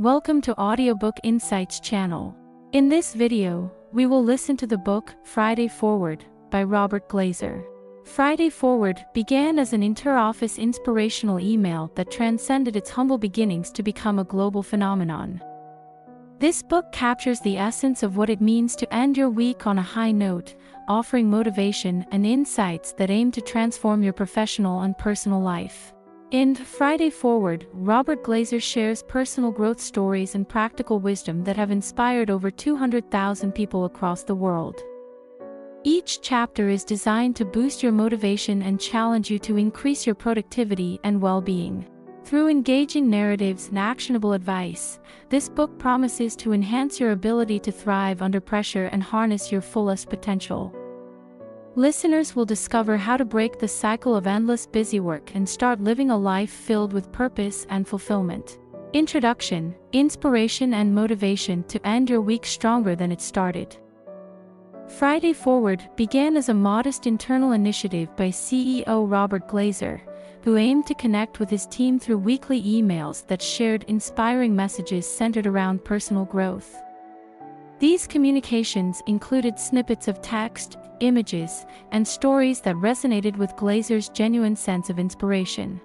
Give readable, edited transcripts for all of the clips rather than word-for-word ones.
Welcome to Audiobook Insights channel. In this video, we will listen to the book Friday Forward by Robert Glazer. Friday Forward began as an inter-office inspirational email that transcended its humble beginnings to become a global phenomenon. This book captures the essence of what it means to end your week on a high note, offering motivation and insights that aim to transform your professional and personal life. In Friday Forward, Robert Glazer shares personal growth stories and practical wisdom that have inspired over 200,000 people across the world. Each chapter is designed to boost your motivation and challenge you to increase your productivity and well-being. Through engaging narratives and actionable advice, this book promises to enhance your ability to thrive under pressure and harness your fullest potential. Listeners will discover how to break the cycle of endless busywork and start living a life filled with purpose and fulfillment. Introduction, inspiration and motivation to end your week stronger than it started. Friday Forward began as a modest internal initiative by CEO Robert Glazer, who aimed to connect with his team through weekly emails that shared inspiring messages centered around personal growth. These communications included snippets of text, images, and stories that resonated with Glazer's genuine sense of inspiration.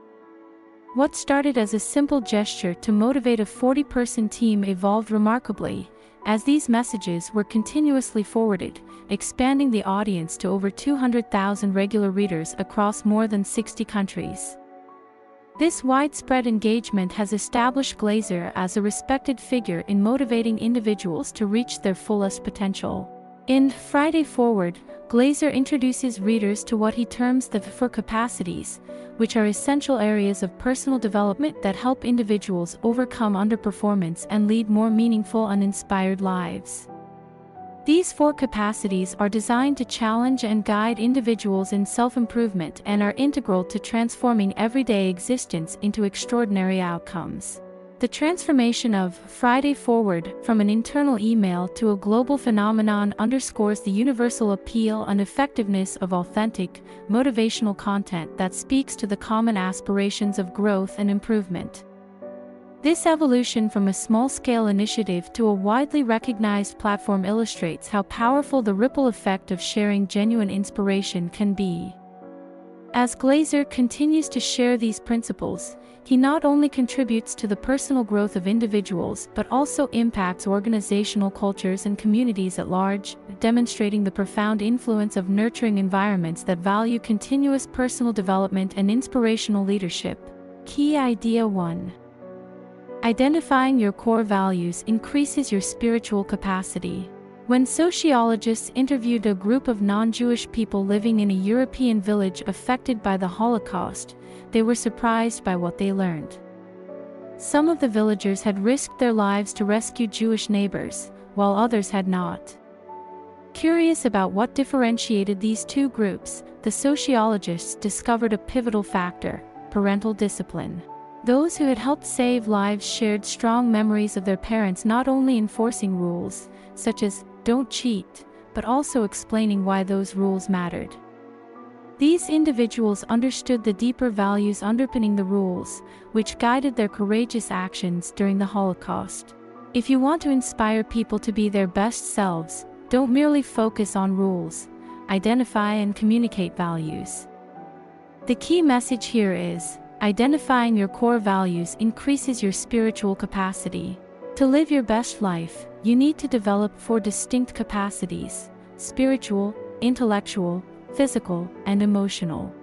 What started as a simple gesture to motivate a 40-person team evolved remarkably, as these messages were continuously forwarded, expanding the audience to over 200,000 regular readers across more than 60 countries. This widespread engagement has established Glazer as a respected figure in motivating individuals to reach their fullest potential. In Friday Forward, Glazer introduces readers to what he terms the 4 capacities, which are essential areas of personal development that help individuals overcome underperformance and lead more meaningful and inspired lives. These 4 capacities are designed to challenge and guide individuals in self-improvement and are integral to transforming everyday existence into extraordinary outcomes. The transformation of Friday Forward from an internal email to a global phenomenon underscores the universal appeal and effectiveness of authentic, motivational content that speaks to the common aspirations of growth and improvement. This evolution from a small-scale initiative to a widely recognized platform illustrates how powerful the ripple effect of sharing genuine inspiration can be. As Glazer continues to share these principles, he not only contributes to the personal growth of individuals but also impacts organizational cultures and communities at large, demonstrating the profound influence of nurturing environments that value continuous personal development and inspirational leadership. Key Idea 1. Identifying your core values increases your spiritual capacity. When sociologists interviewed a group of non-Jewish people living in a European village affected by the Holocaust, they were surprised by what they learned. Some of the villagers had risked their lives to rescue Jewish neighbors, while others had not. Curious about what differentiated these two groups, the sociologists discovered a pivotal factor: parental discipline. Those who had helped save lives shared strong memories of their parents not only enforcing rules, such as "don't cheat," but also explaining why those rules mattered. These individuals understood the deeper values underpinning the rules, which guided their courageous actions during the Holocaust. If you want to inspire people to be their best selves, don't merely focus on rules, identify and communicate values. The key message here is: identifying your core values increases your spiritual capacity. To live your best life, you need to develop 4 distinct capacities: spiritual, intellectual, physical, and emotional.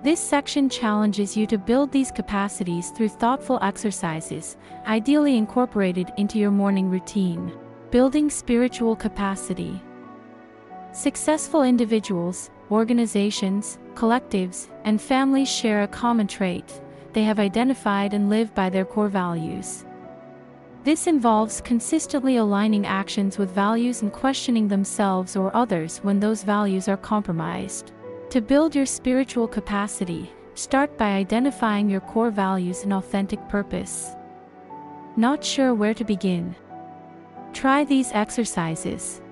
This section challenges you to build these capacities through thoughtful exercises, ideally incorporated into your morning routine. Building spiritual capacity. Successful individuals, organizations, collectives, and families share a common trait: they have identified and live by their core values. This involves consistently aligning actions with values and questioning themselves or others when those values are compromised. To build your spiritual capacity, start by identifying your core values and authentic purpose. Not sure where to begin? Try these exercises.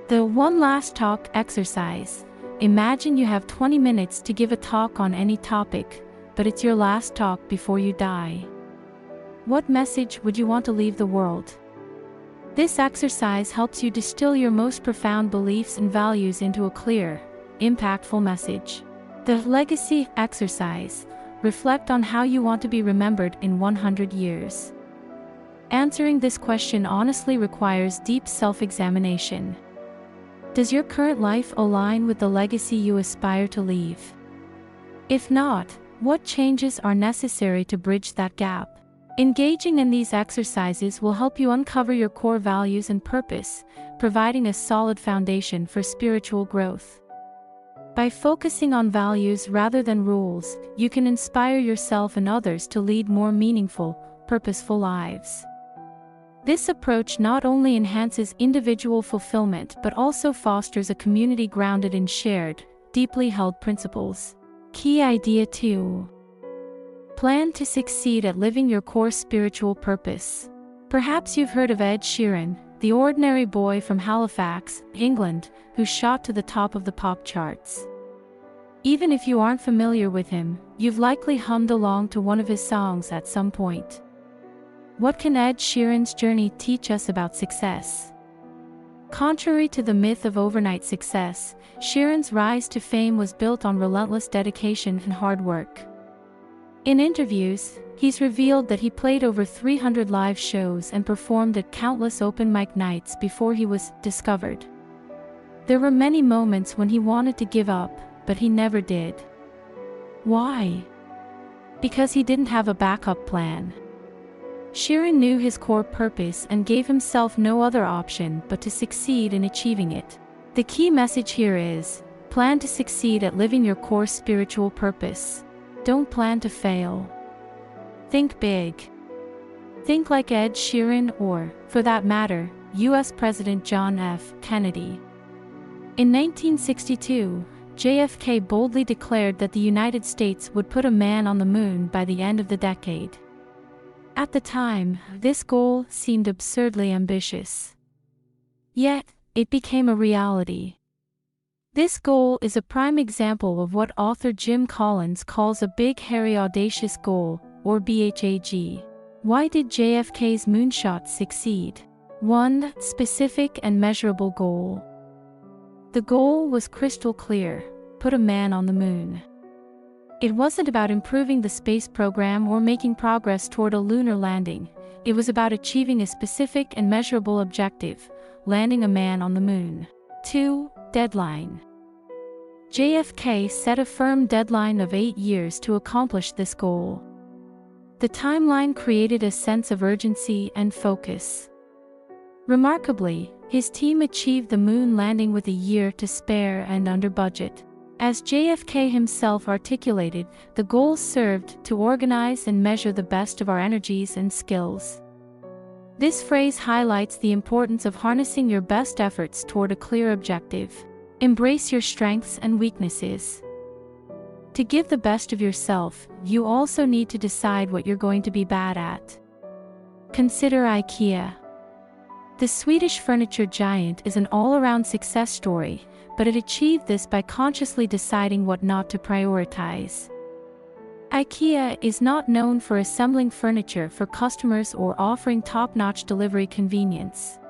The One Last Talk exercise. Imagine you have 20 minutes to give a talk on any topic, but it's your last talk before you die. What message would you want to leave the world? This exercise helps you distill your most profound beliefs and values into a clear, impactful message. The legacy exercise. Reflect on how you want to be remembered in 100 years. Answering this question honestly requires deep self-examination. Does your current life align with the legacy you aspire to leave? If not, what changes are necessary to bridge that gap? Engaging in these exercises will help you uncover your core values and purpose, providing a solid foundation for spiritual growth. By focusing on values rather than rules, you can inspire yourself and others to lead more meaningful, purposeful lives. This approach not only enhances individual fulfillment but also fosters a community grounded in shared, deeply held principles. Key idea 2. Plan to succeed at living your core spiritual purpose. Perhaps you've heard of Ed Sheeran, the ordinary boy from Halifax, England, who shot to the top of the pop charts. Even if you aren't familiar with him, you've likely hummed along to one of his songs at some point. What can Ed Sheeran's journey teach us about success? Contrary to the myth of overnight success, Sheeran's rise to fame was built on relentless dedication and hard work. In interviews, he's revealed that he played over 300 live shows and performed at countless open mic nights before he was discovered. There were many moments when he wanted to give up, but he never did. Why? Because he didn't have a backup plan. Sheeran knew his core purpose and gave himself no other option but to succeed in achieving it. The key message here is, plan to succeed at living your core spiritual purpose. Don't plan to fail. Think big. Think like Ed Sheeran or, for that matter, U.S. President John F. Kennedy. In 1962, JFK boldly declared that the United States would put a man on the moon by the end of the decade. At the time, this goal seemed absurdly ambitious. Yet, it became a reality. This goal is a prime example of what author Jim Collins calls a big, hairy, audacious goal, or BHAG. Why did JFK's moonshot succeed? 1. Specific and measurable goal. The goal was crystal clear: put a man on the moon. It wasn't about improving the space program or making progress toward a lunar landing. It was about achieving a specific and measurable objective: landing a man on the moon. 2. Deadline. JFK set a firm deadline of 8 years to accomplish this goal. The timeline created a sense of urgency and focus. Remarkably, his team achieved the moon landing with a year to spare and under budget. As JFK himself articulated, the goal served to organize and measure the best of our energies and skills. This phrase highlights the importance of harnessing your best efforts toward a clear objective. Embrace your strengths and weaknesses. To give the best of yourself, you also need to decide what you're going to be bad at. Consider IKEA. The Swedish furniture giant is an all-around success story, but it achieved this by consciously deciding what not to prioritize. IKEA is not known for assembling furniture for customers or offering top-notch delivery convenience.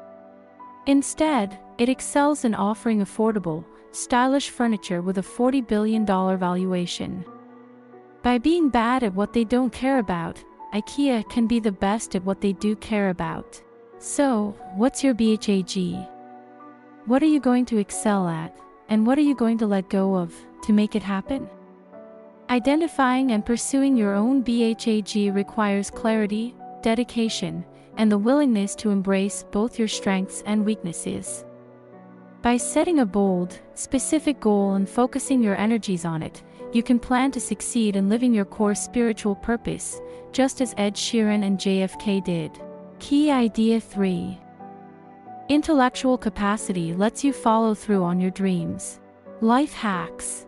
Instead, it excels in offering affordable, stylish furniture with a $40 billion valuation. By being bad at what they don't care about, IKEA can be the best at what they do care about. So, what's your BHAG? What are you going to excel at, and what are you going to let go of, to make it happen? Identifying and pursuing your own BHAG requires clarity, dedication, and the willingness to embrace both your strengths and weaknesses. By setting a bold, specific goal and focusing your energies on it, you can plan to succeed in living your core spiritual purpose, just as Ed Sheeran and JFK did. Key idea 3. Intellectual capacity lets you follow through on your dreams. Life hacks.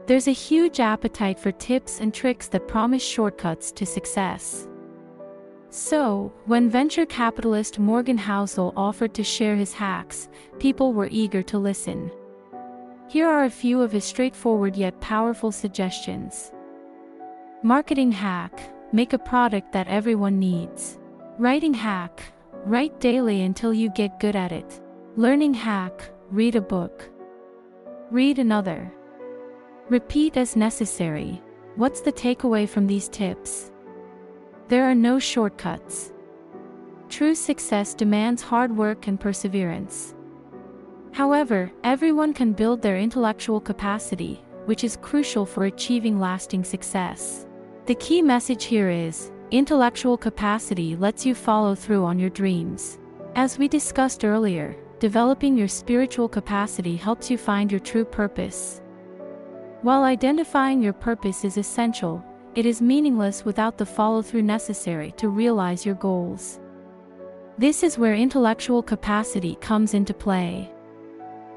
There's a huge appetite for tips and tricks that promise shortcuts to success. So, when venture capitalist Morgan Housel offered to share his hacks, people were eager to listen. Here are a few of his straightforward yet powerful suggestions. Marketing hack: make a product that everyone needs. Writing hack. Write daily until you get good at it. Learning hack. Read a book. Read another. Repeat as necessary. What's the takeaway from these tips? There are no shortcuts. True success demands hard work and perseverance. However, everyone can build their intellectual capacity, which is crucial for achieving lasting success. The key message here is, intellectual capacity lets you follow through on your dreams. As we discussed earlier, developing your spiritual capacity helps you find your true purpose. While identifying your purpose is essential, it is meaningless without the follow-through necessary to realize your goals. This is where intellectual capacity comes into play.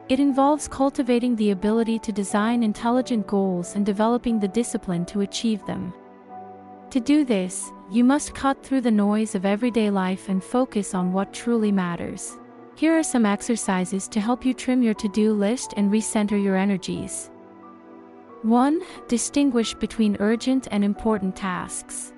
It involves cultivating the ability to design intelligent goals and developing the discipline to achieve them. To do this, you must cut through the noise of everyday life and focus on what truly matters. Here are some exercises to help you trim your to-do list and recenter your energies. 1. Distinguish between urgent and important tasks.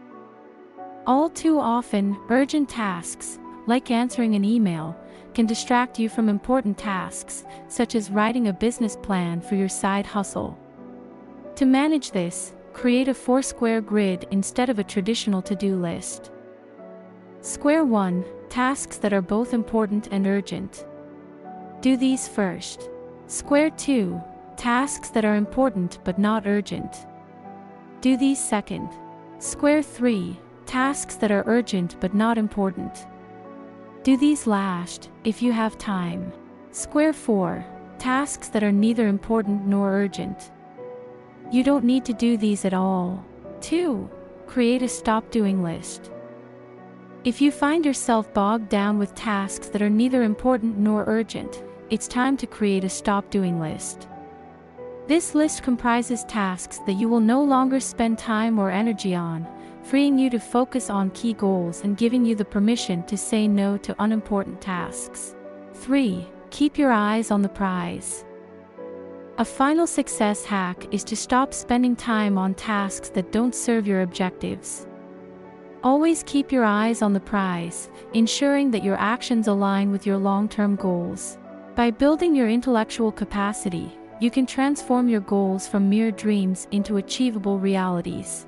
All too often, urgent tasks, like answering an email, can distract you from important tasks, such as writing a business plan for your side hustle. To manage this, create a 4-square grid instead of a traditional to-do list. Square 1. Tasks that are both important and urgent. Do these first. Square 2. Tasks that are important but not urgent. Do these second. Square 3. Tasks that are urgent but not important. Do these last, if you have time. Square 4. Tasks that are neither important nor urgent. You don't need to do these at all. 2. Create a stop doing list. If you find yourself bogged down with tasks that are neither important nor urgent, it's time to create a stop doing list. This list comprises tasks that you will no longer spend time or energy on, freeing you to focus on key goals and giving you the permission to say no to unimportant tasks. 3. Keep your eyes on the prize. A final success hack is to stop spending time on tasks that don't serve your objectives. Always keep your eyes on the prize, ensuring that your actions align with your long-term goals. By building your intellectual capacity, you can transform your goals from mere dreams into achievable realities.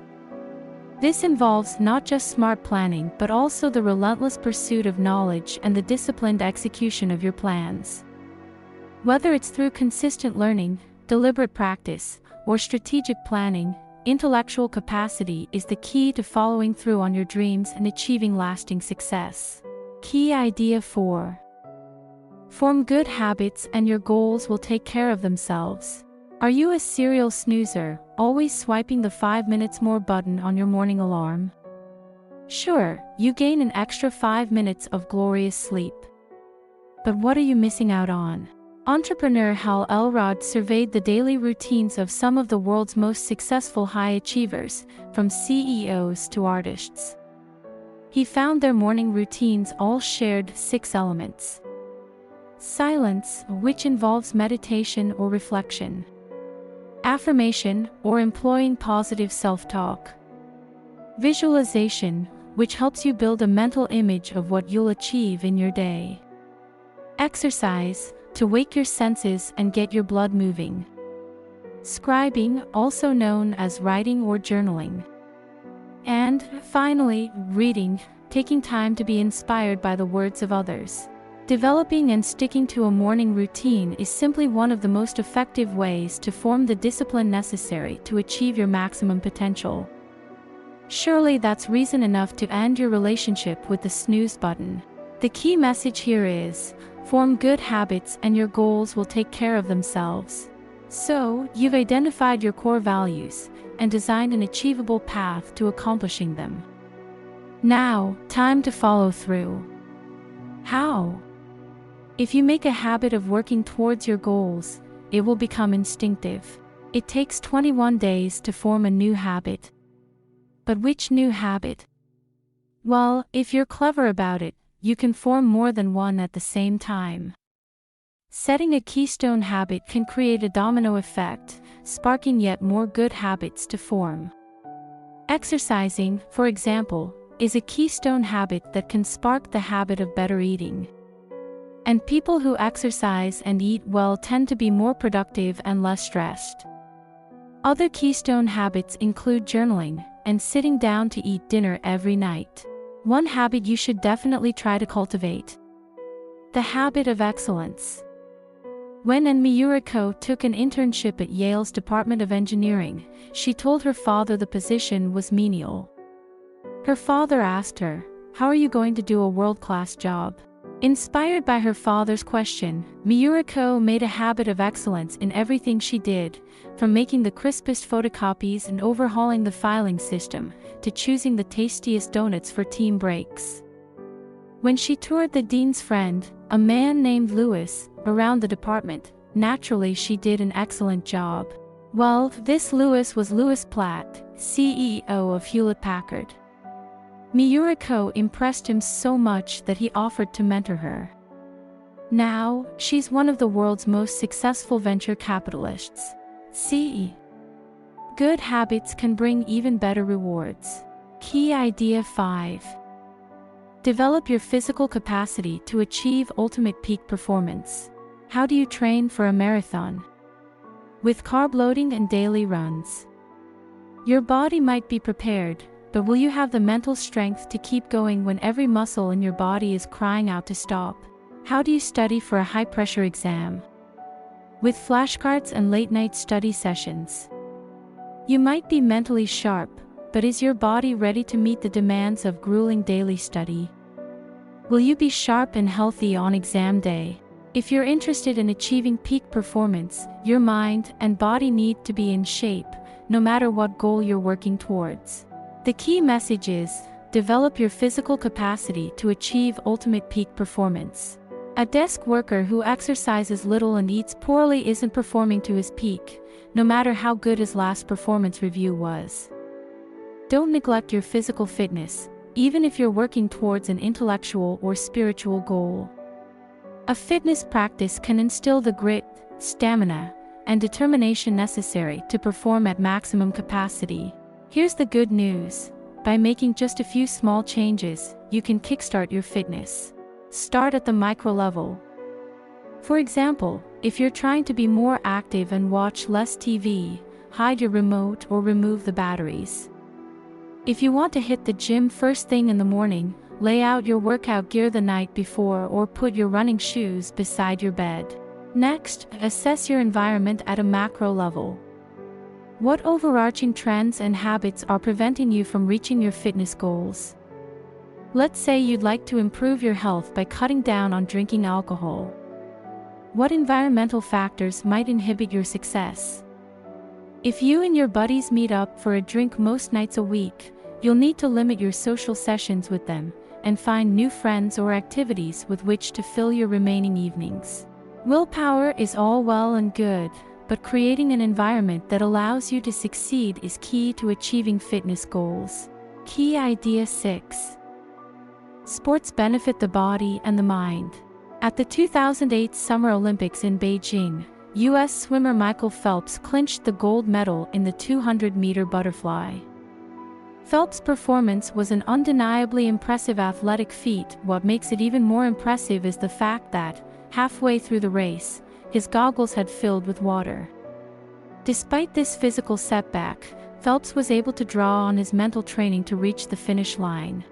This involves not just smart planning but also the relentless pursuit of knowledge and the disciplined execution of your plans. Whether it's through consistent learning, deliberate practice, or strategic planning, intellectual capacity is the key to following through on your dreams and achieving lasting success. Key idea 4. Form good habits and your goals will take care of themselves. Are you a serial snoozer, always swiping the 5 minutes more button on your morning alarm? Sure, you gain an extra 5 minutes of glorious sleep. But what are you missing out on? Entrepreneur Hal Elrod surveyed the daily routines of some of the world's most successful high achievers, from CEOs to artists. He found their morning routines all shared 6 elements. Silence, which involves meditation or reflection. Affirmation, or employing positive self-talk. Visualization, which helps you build a mental image of what you'll achieve in your day. Exercise, to wake your senses and get your blood moving. Scribing, also known as writing or journaling. And, finally, reading, taking time to be inspired by the words of others. Developing and sticking to a morning routine is simply one of the most effective ways to form the discipline necessary to achieve your maximum potential. Surely that's reason enough to end your relationship with the snooze button. The key message here is, form good habits and your goals will take care of themselves. So, you've identified your core values and designed an achievable path to accomplishing them. Now, time to follow through. How? If you make a habit of working towards your goals, it will become instinctive. It takes 21 days to form a new habit. But which new habit? Well, if you're clever about it, you can form more than one at the same time. Setting a keystone habit can create a domino effect, sparking yet more good habits to form. Exercising, for example, is a keystone habit that can spark the habit of better eating. And people who exercise and eat well tend to be more productive and less stressed. Other keystone habits include journaling and sitting down to eat dinner every night. One habit you should definitely try to cultivate: the habit of excellence. When Miyuriko took an internship at Yale's Department of Engineering, she told her father the position was menial. Her father asked her, "How are you going to do a world-class job?" Inspired by her father's question, Miyuriko made a habit of excellence in everything she did, from making the crispest photocopies and overhauling the filing system, to choosing the tastiest donuts for team breaks. When she toured the dean's friend, a man named Louis, around the department, naturally she did an excellent job. Well, this Louis was Louis Platt, CEO of Hewlett-Packard. Miyuriko impressed him so much that he offered to mentor her. Now, she's one of the world's most successful venture capitalists. See? Good habits can bring even better rewards. Key idea 5. Develop your physical capacity to achieve ultimate peak performance. How do you train for a marathon? With carb loading and daily runs. Your body might be prepared, but will you have the mental strength to keep going when every muscle in your body is crying out to stop? How do you study for a high-pressure exam? With flashcards and late-night study sessions. You might be mentally sharp, but is your body ready to meet the demands of grueling daily study? Will you be sharp and healthy on exam day? If you're interested in achieving peak performance, your mind and body need to be in shape, no matter what goal you're working towards. The key message is, develop your physical capacity to achieve ultimate peak performance. A desk worker who exercises little and eats poorly isn't performing to his peak, no matter how good his last performance review was. Don't neglect your physical fitness, even if you're working towards an intellectual or spiritual goal. A fitness practice can instill the grit, stamina, and determination necessary to perform at maximum capacity. Here's the good news: by making just a few small changes, you can kickstart your fitness. Start at the micro level. For example, if you're trying to be more active and watch less TV, hide your remote or remove the batteries. If you want to hit the gym first thing in the morning, lay out your workout gear the night before or put your running shoes beside your bed. Next, assess your environment at a macro level. What overarching trends and habits are preventing you from reaching your fitness goals? Let's say you'd like to improve your health by cutting down on drinking alcohol. What environmental factors might inhibit your success? If you and your buddies meet up for a drink most nights a week, you'll need to limit your social sessions with them, and find new friends or activities with which to fill your remaining evenings. Willpower is all well and good, but creating an environment that allows you to succeed is key to achieving fitness goals. Key idea 6. Sports benefit the body and the mind. At the 2008 Summer Olympics in Beijing, U.S. swimmer Michael Phelps clinched the gold medal in the 200-meter butterfly. Phelps' performance was an undeniably impressive athletic feat. What makes it even more impressive is the fact that, halfway through the race, his goggles had filled with water. Despite this physical setback, Phelps was able to draw on his mental training to reach the finish line.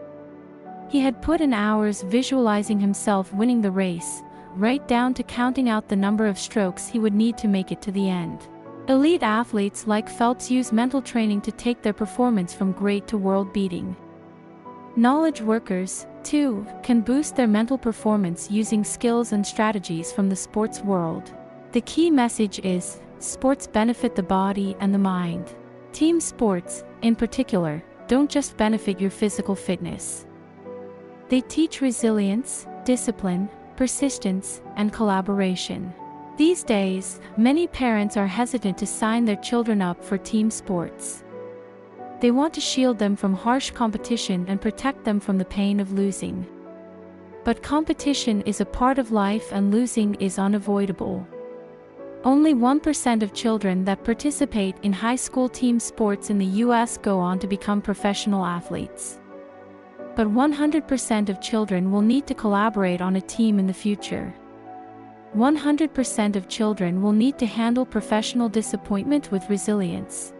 He had put in hours visualizing himself winning the race, right down to counting out the number of strokes he would need to make it to the end. Elite athletes like Phelps use mental training to take their performance from great to world-beating. Knowledge workers, too, can boost their mental performance using skills and strategies from the sports world. The key message is, sports benefit the body and the mind. Team sports, in particular, don't just benefit your physical fitness. They teach resilience, discipline, persistence, and collaboration. These days, many parents are hesitant to sign their children up for team sports. They want to shield them from harsh competition and protect them from the pain of losing. But competition is a part of life and losing is unavoidable. Only 1% of children that participate in high school team sports in the US go on to become professional athletes. But 100% of children will need to collaborate on a team in the future. 100% of children will need to handle professional disappointment with resilience.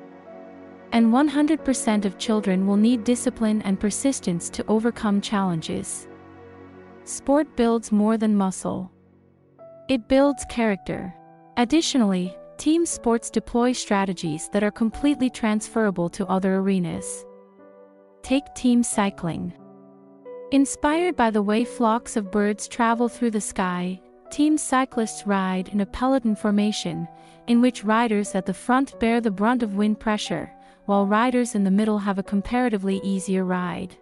And 100% of children will need discipline and persistence to overcome challenges. Sport builds more than muscle. It builds character. Additionally, team sports deploy strategies that are completely transferable to other arenas. Take team cycling. Inspired by the way flocks of birds travel through the sky, team cyclists ride in a peloton formation, in which riders at the front bear the brunt of wind pressure, while riders in the middle have a comparatively easier ride.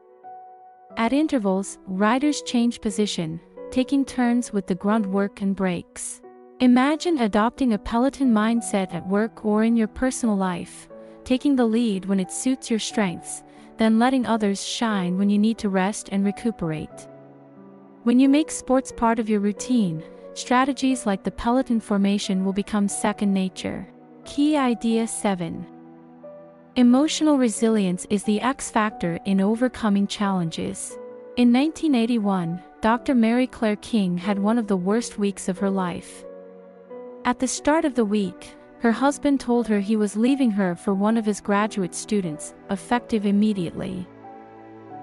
At intervals, riders change position, taking turns with the grunt work and brakes. Imagine adopting a peloton mindset at work or in your personal life, taking the lead when it suits your strengths, then letting others shine when you need to rest and recuperate. When you make sports part of your routine, strategies like the peloton formation will become second nature. Key idea 7. Emotional resilience is the X factor in overcoming challenges. In 1981, Dr. Mary Claire King had one of the worst weeks of her life. At the start of the week, her husband told her he was leaving her for one of his graduate students, effective immediately.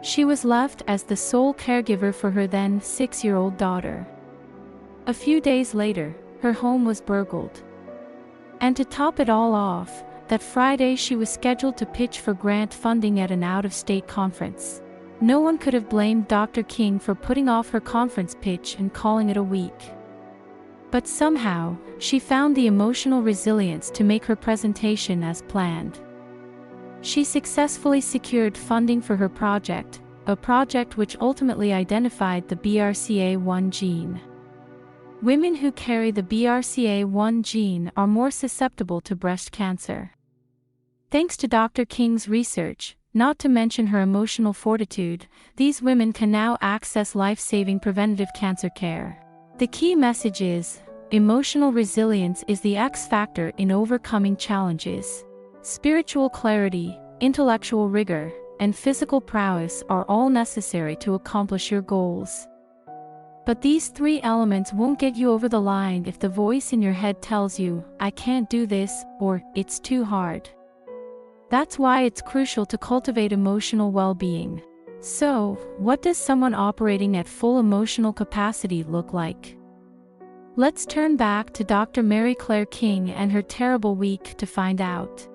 She was left as the sole caregiver for her then 6-year-old daughter. A few days later, her home was burgled. And to top it all off, that Friday she was scheduled to pitch for grant funding at an out-of-state conference. No one could have blamed Dr. King for putting off her conference pitch and calling it a week. But somehow, she found the emotional resilience to make her presentation as planned. She successfully secured funding for her project, a project which ultimately identified the BRCA1 gene. Women who carry the BRCA1 gene are more susceptible to breast cancer. Thanks to Dr. King's research, not to mention her emotional fortitude, these women can now access life-saving preventative cancer care. The key message is, emotional resilience is the X factor in overcoming challenges. Spiritual clarity, intellectual rigor, and physical prowess are all necessary to accomplish your goals. But these 3 elements won't get you over the line if the voice in your head tells you, "I can't do this," or "It's too hard." That's why it's crucial to cultivate emotional well-being. So, what does someone operating at full emotional capacity look like? Let's turn back to Dr. Mary Claire King and her terrible week to find out.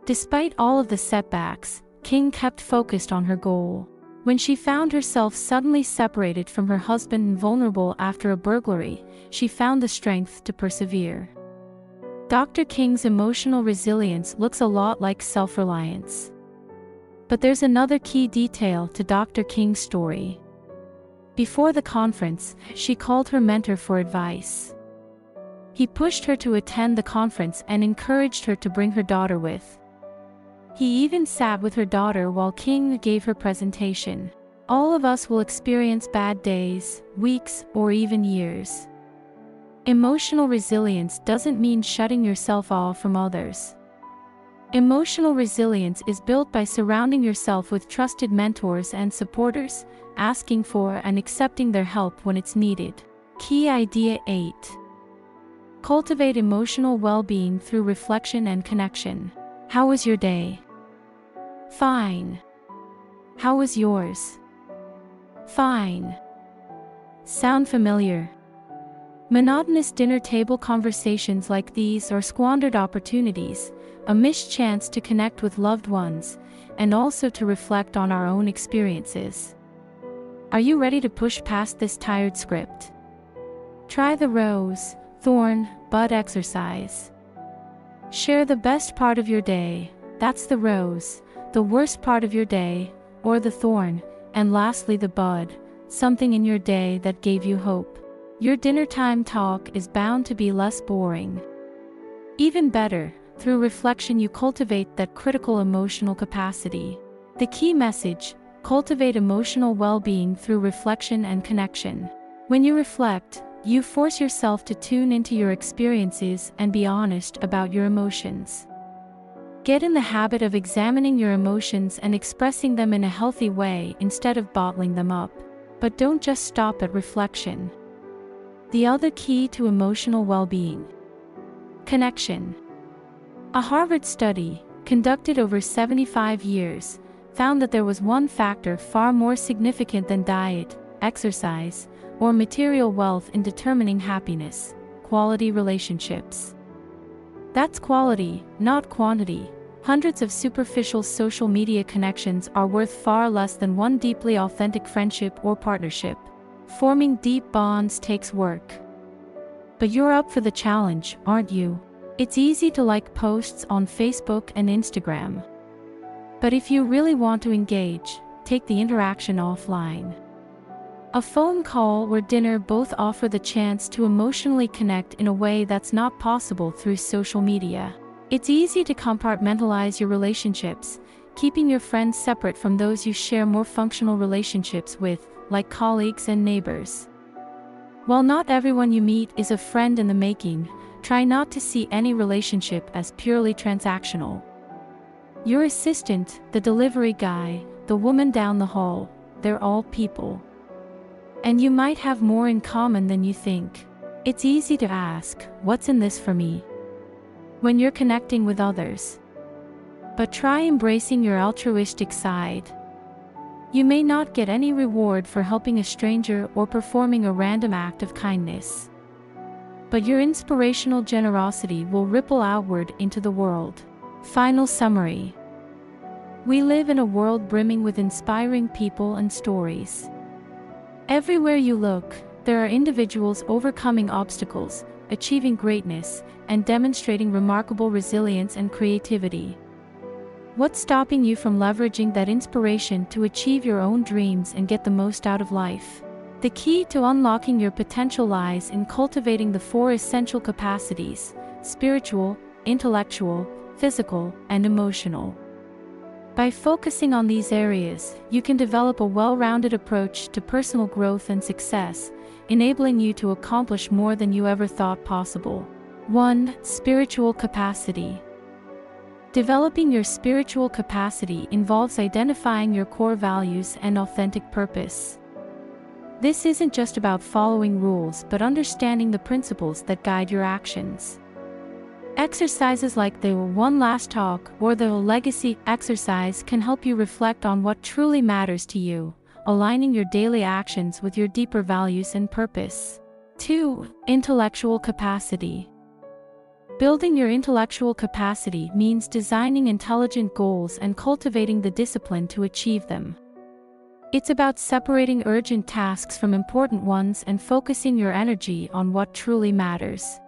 Despite all of the setbacks, King kept focused on her goal. When she found herself suddenly separated from her husband and vulnerable after a burglary, she found the strength to persevere. Dr. King's emotional resilience looks a lot like self-reliance. But there's another key detail to Dr. King's story. Before the conference, she called her mentor for advice. He pushed her to attend the conference and encouraged her to bring her daughter with. He even sat with her daughter while King gave her presentation. All of us will experience bad days, weeks, or even years. Emotional resilience doesn't mean shutting yourself off from others. Emotional resilience is built by surrounding yourself with trusted mentors and supporters, asking for and accepting their help when it's needed. Key idea 8. Cultivate emotional well-being through reflection and connection. How was your day? Fine. How was yours? Fine. Sound familiar? Monotonous dinner table conversations like these are squandered opportunities, a missed chance to connect with loved ones, and also to reflect on our own experiences. Are you ready to push past this tired script? Try the rose, thorn, bud exercise. Share the best part of your day, that's the rose, the worst part of your day, or the thorn, and lastly the bud, something in your day that gave you hope. Your dinner time talk is bound to be less boring. Even better, through reflection you cultivate that critical emotional capacity. The key message: cultivate emotional well-being through reflection and connection. When you reflect, You force yourself to tune into your experiences and be honest about your emotions. Get in the habit of examining your emotions and expressing them in a healthy way instead of bottling them up. But don't just stop at reflection. The other key to emotional well-being: connection. A Harvard study, conducted over 75 years, found that there was one factor far more significant than diet, exercise, or material wealth in determining happiness: quality relationships. That's quality, not quantity. Hundreds of superficial social media connections are worth far less than one deeply authentic friendship or partnership. Forming deep bonds takes work. But you're up for the challenge, aren't you? It's easy to like posts on Facebook and Instagram. But if you really want to engage, take the interaction offline. A phone call or dinner both offer the chance to emotionally connect in a way that's not possible through social media. It's easy to compartmentalize your relationships, keeping your friends separate from those you share more functional relationships with, like colleagues and neighbors. While not everyone you meet is a friend in the making, try not to see any relationship as purely transactional. Your assistant, the delivery guy, the woman down the hall, they're all people. And you might have more in common than you think. It's easy to ask, "What's in this for me?" when you're connecting with others. But try embracing your altruistic side. You may not get any reward for helping a stranger or performing a random act of kindness. But your inspirational generosity will ripple outward into the world. Final summary. We live in a world brimming with inspiring people and stories. Everywhere you look, there are individuals overcoming obstacles, achieving greatness, and demonstrating remarkable resilience and creativity. What's stopping you from leveraging that inspiration to achieve your own dreams and get the most out of life? The key to unlocking your potential lies in cultivating the 4 essential capacities: spiritual, intellectual, physical, and emotional. By focusing on these areas, you can develop a well-rounded approach to personal growth and success, enabling you to accomplish more than you ever thought possible. 1. Spiritual capacity. Developing your spiritual capacity involves identifying your core values and authentic purpose. This isn't just about following rules but understanding the principles that guide your actions. Exercises like the One Last Talk or the Legacy exercise can help you reflect on what truly matters to you, aligning your daily actions with your deeper values and purpose. 2. Intellectual capacity. Building your intellectual capacity means designing intelligent goals and cultivating the discipline to achieve them. It's about separating urgent tasks from important ones and focusing your energy on what truly matters.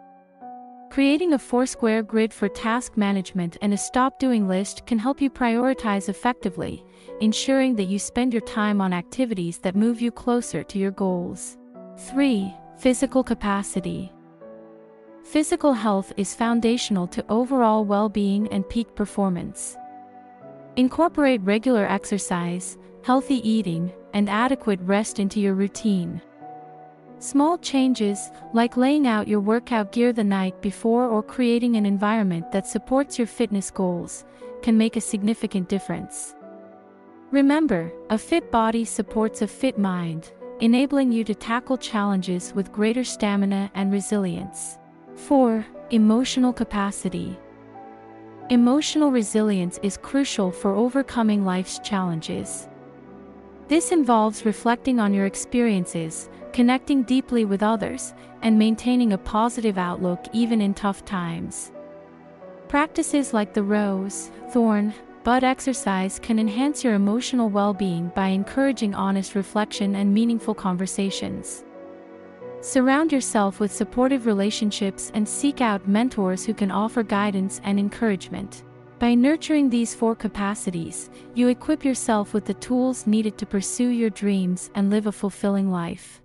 Creating a 4-square grid for task management and a stop-doing list can help you prioritize effectively, ensuring that you spend your time on activities that move you closer to your goals. 3. Physical capacity. Physical health is foundational to overall well-being and peak performance. Incorporate regular exercise, healthy eating, and adequate rest into your routine. Small changes, like laying out your workout gear the night before or creating an environment that supports your fitness goals, can make a significant difference. Remember, a fit body supports a fit mind, enabling you to tackle challenges with greater stamina and resilience. 4. Emotional capacity. Emotional resilience is crucial for overcoming life's challenges. This involves reflecting on your experiences, connecting deeply with others, and maintaining a positive outlook even in tough times. Practices like the rose, thorn, bud exercise can enhance your emotional well-being by encouraging honest reflection and meaningful conversations. Surround yourself with supportive relationships and seek out mentors who can offer guidance and encouragement. By nurturing these 4 capacities, you equip yourself with the tools needed to pursue your dreams and live a fulfilling life.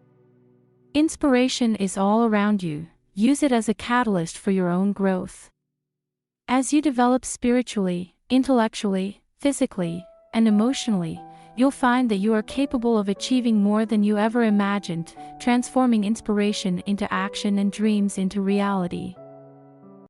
Inspiration is all around you. Use it as a catalyst for your own growth. As you develop spiritually, intellectually, physically, and emotionally, you'll find that you are capable of achieving more than you ever imagined, transforming inspiration into action and dreams into reality.